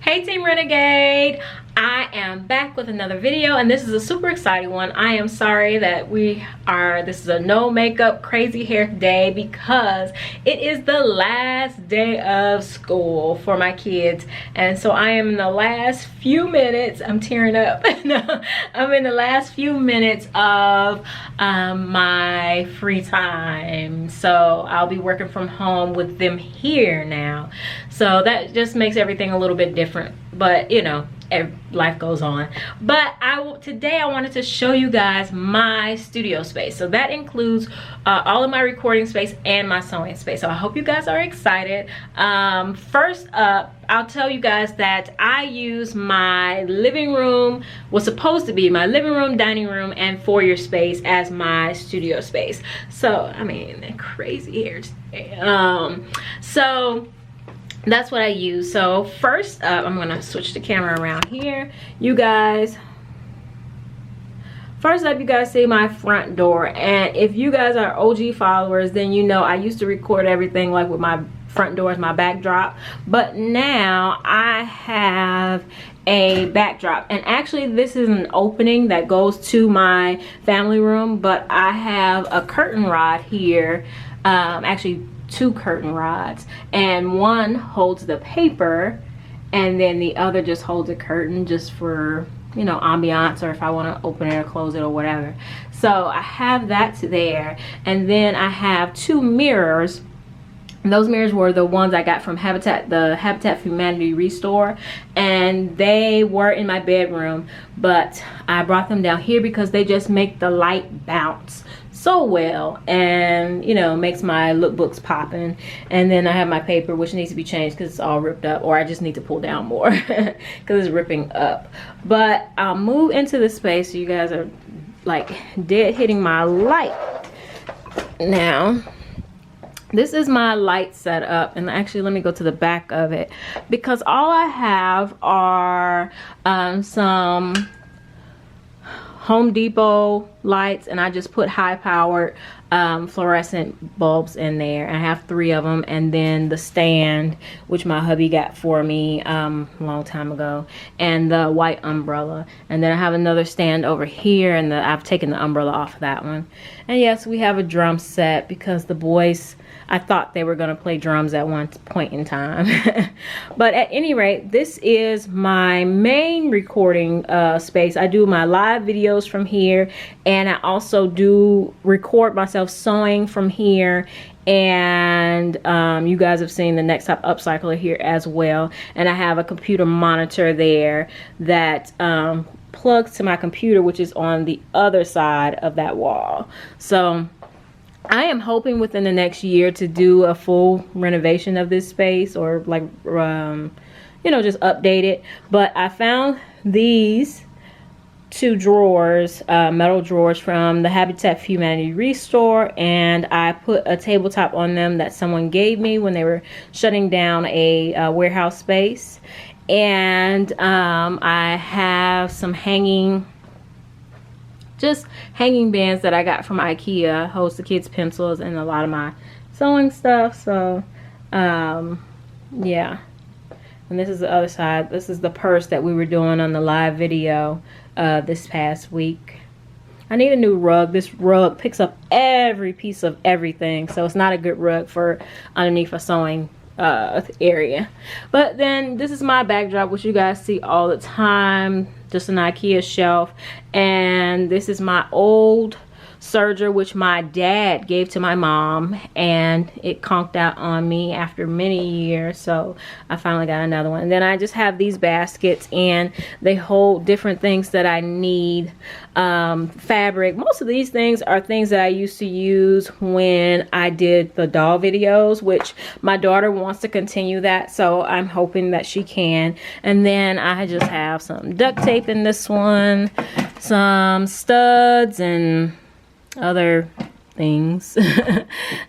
Hey Team Renegade, I am back with another video and this is a super exciting one. I am sorry that this is a no makeup crazy hair day because it is the last day of school for my kids, and so I am in the last few minutes, I'm tearing up. I'm in the last few minutes of my free time, so I'll be working from home with them here now, so that just makes everything a little bit different, but you know, life goes on. But today I wanted to show you guys my studio space, so that includes all of my recording space and my sewing space, so I hope you guys are excited. First up, I'll tell you guys that I use my living room, was supposed to be my living room, dining room, and foyer space as my studio space. So I mean, crazy hairs. So that's what I use. So first up, I'm gonna switch the camera around here. You guys, first up, you guys see my front door, and if you guys are OG followers, then you know I used to record everything like with my front door as my backdrop, but now I have a backdrop, and actually this is an opening that goes to my family room, but I have a curtain rod here, actually two curtain rods, and one holds the paper and then the other just holds a curtain just for, you know, ambiance, or if I want to open it or close it or whatever. So I have that there, and then I have two mirrors. Those mirrors were the ones I got from the Habitat for Humanity Restore, and they were in my bedroom, but I brought them down here because they just make the light bounce so well, and you know, makes my lookbooks popping. And then I have my paper, which needs to be changed because it's all ripped up, or I just need to pull down more because it's ripping up. But I'll move into the space so you guys are like dead hitting my light now. This is my light setup, and actually let me go to the back of it because all I have are some Home Depot lights, and I just put high-powered fluorescent bulbs in there. I have 3 of them, and then the stand, which my hubby got for me a long time ago, and the white umbrella. And then I have another stand over here, and I've taken the umbrella off of that one. And yes, we have a drum set because the boys, I thought they were going to play drums at one point in time. But at any rate, this is my main recording space. I do my live videos from here, and I also do record myself sewing from here. And you guys have seen the Next Top Upcycler here as well. And I have a computer monitor there that plugs to my computer, which is on the other side of that wall. So I am hoping within the next year to do a full renovation of this space, or like you know, just update it. But I found these 2 drawers, metal drawers from the Habitat for Humanity Restore, and I put a tabletop on them that someone gave me when they were shutting down a warehouse space. And I have some hanging bands that I got from IKEA, holds the kids' pencils and a lot of my sewing stuff. So yeah, and this is the other side. This is the purse that we were doing on the live video this past week. I need a new rug. This rug picks up every piece of everything, so it's not a good rug for underneath a sewing area. But then this is my backdrop, which you guys see all the time, just an IKEA shelf. And this is my old serger, which my dad gave to my mom, and it conked out on me after many years, so I finally got another one. And then I just have these baskets, and they hold different things that I need. Fabric. Most of these things are things that I used to use when I did the doll videos, which my daughter wants to continue that, so I'm hoping that she can. And then I just have some duct tape in this one, some studs and other things,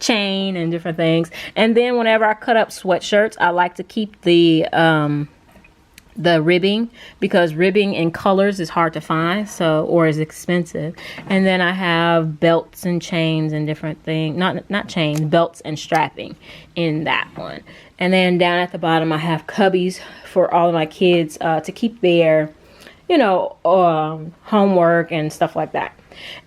chain and different things. And then whenever I cut up sweatshirts, I like to keep the ribbing, because ribbing in colors is hard to find, so, or is expensive. And then I have belts and chains and different things, not chains, belts and strapping in that one. And then down at the bottom I have cubbies for all of my kids to keep their, you know, homework and stuff like that.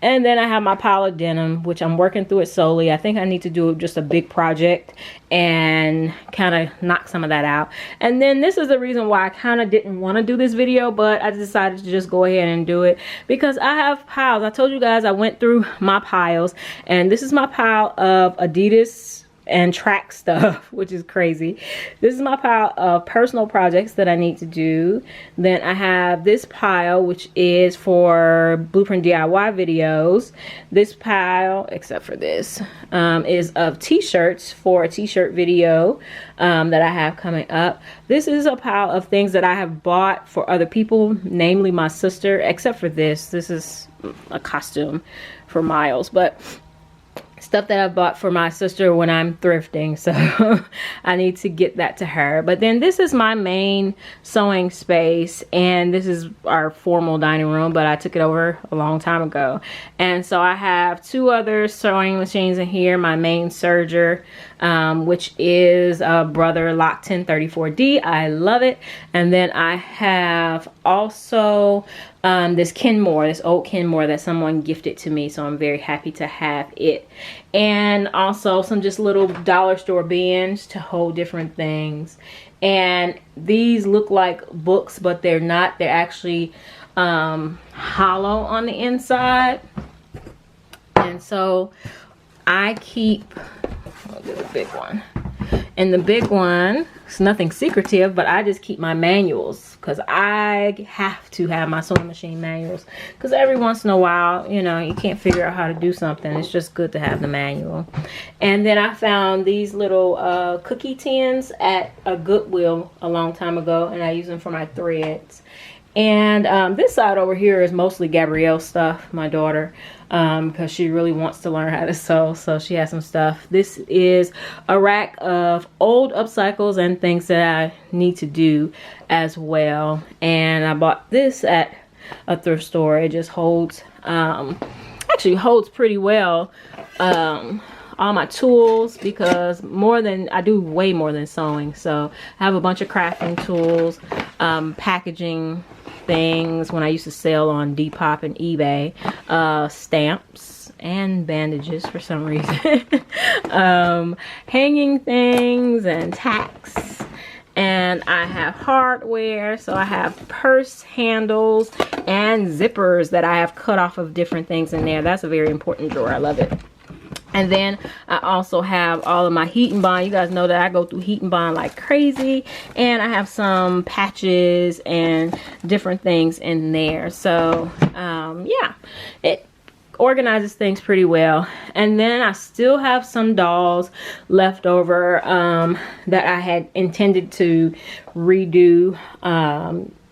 And then I have my pile of denim, which I'm working through it slowly. I think I need to do just a big project and kind of knock some of that out. And then this is the reason why I kind of didn't want to do this video, but I decided to just go ahead and do it because I have piles. I told you guys I went through my piles, and this is my pile of Adidas and track stuff, which is crazy. This is my pile of personal projects that I need to do. Then I have this pile, which is for Blueprint DIY videos. This pile, except for this, is of t-shirts for a t-shirt video that I have coming up. This is a pile of things that I have bought for other people, namely my sister, except for this. This is a costume for Miles, but stuff that I bought for my sister when I'm thrifting, so I need to get that to her. But then this is my main sewing space, and this is our formal dining room, but I took it over a long time ago. And so I have two other sewing machines in here. My main serger, which is a Brother Lock 1034D. I love it. And then I have also this Kenmore, this old Kenmore that someone gifted to me, so I'm very happy to have it. And also some just little dollar store bins to hold different things. And these look like books, but they're not. They're actually hollow on the inside. And so I keep, I'll do the big one. And the big one, it's nothing secretive, but I just keep my manuals because I have to have my sewing machine manuals, because every once in a while, you know, you can't figure out how to do something. It's just good to have the manual. And then I found these little cookie tins at a Goodwill a long time ago, and I use them for my threads. And this side over here is mostly Gabrielle's stuff, my daughter, because she really wants to learn how to sew, so she has some stuff. This is a rack of old upcycles and things that I need to do as well. And I bought this at a thrift store. It just holds, actually holds pretty well, all my tools, because I do way more than sewing. So I have a bunch of crafting tools, packaging things when I used to sell on Depop and eBay, stamps and bandages for some reason, hanging things and tacks. And I have hardware, so I have purse handles and zippers that I have cut off of different things in there. That's a very important drawer. I love it. And then I also have all of my heat and bond. You guys know that I go through heat and bond like crazy. And I have some patches and different things in there. So, yeah, it organizes things pretty well. And then I still have some dolls left over that I had intended to redo.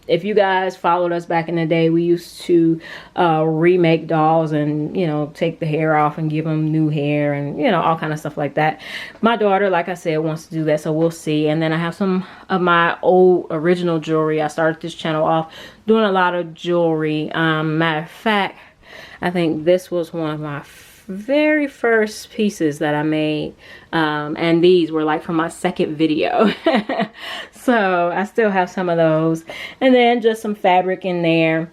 If you guys followed us back in the day, we used to remake dolls and, you know, take the hair off and give them new hair and, you know, all kind of stuff like that. My daughter, like I said, wants to do that, so we'll see. And then I have some of my old original jewelry. I started this channel off doing a lot of jewelry. Matter of fact, I think this was one of my very first pieces that I made, and these were like from my second video. So I still have some of those, and then just some fabric in there.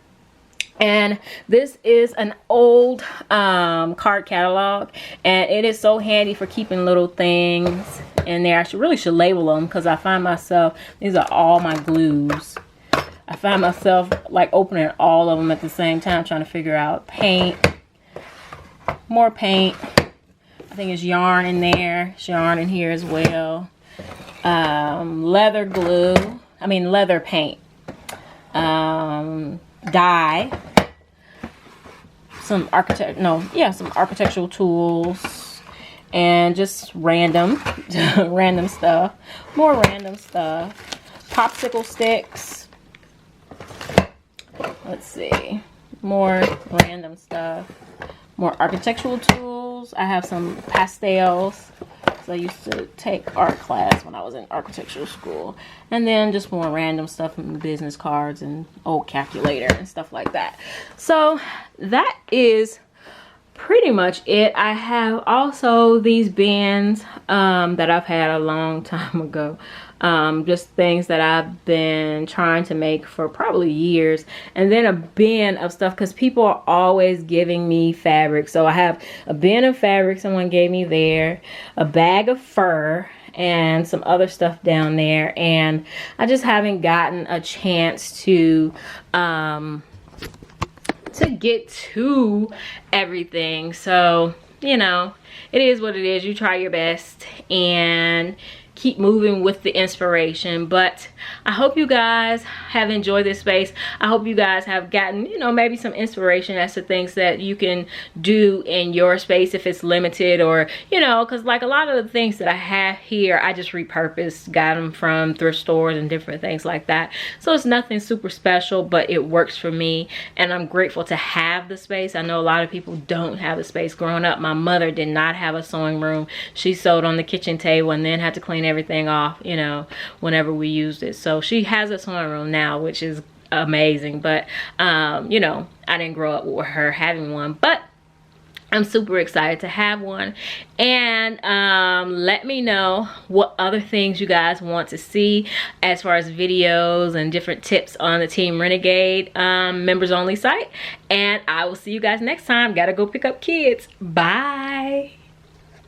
And this is an old card catalog, and it is so handy for keeping little things in there. I really should label them, because I find myself, these are all my glues. I find myself like opening all of them at the same time, trying to figure out paint, more paint. I think it's yarn in there. It's yarn in here as well. Leather glue. I mean leather paint. Dye. Some architectural tools. And just random random stuff. More random stuff. Popsicle sticks. Let's see. More random stuff. More architectural tools. I have some pastels. So I used to take art class when I was in architectural school. And then just more random stuff from business cards and old calculator and stuff like that. So that is pretty much it. I have also these bins that I've had a long time ago. Just things that I've been trying to make for probably years. And then a bin of stuff because people are always giving me fabric. So I have a bin of fabric someone gave me there, a bag of fur, and some other stuff down there. And I just haven't gotten a chance to get to everything. So, you know, it is what it is. You try your best and keep moving with the inspiration. But I hope you guys have enjoyed this space. I hope you guys have gotten, you know, maybe some inspiration as to things that you can do in your space if it's limited, or, you know, because like a lot of the things that I have here, I just repurposed, got them from thrift stores and different things like that. So it's nothing super special, but it works for me, and I'm grateful to have the space. I know a lot of people don't have the space. Growing up, my mother did not have a sewing room. She sewed on the kitchen table and then had to clean everything off, you know, whenever we used it. So she has a sewing room now, which is amazing. But you know, I didn't grow up with her having one, but I'm super excited to have one. And let me know what other things you guys want to see as far as videos and different tips on the Team Renegade members only site. And I will see you guys next time. Gotta go pick up kids. Bye.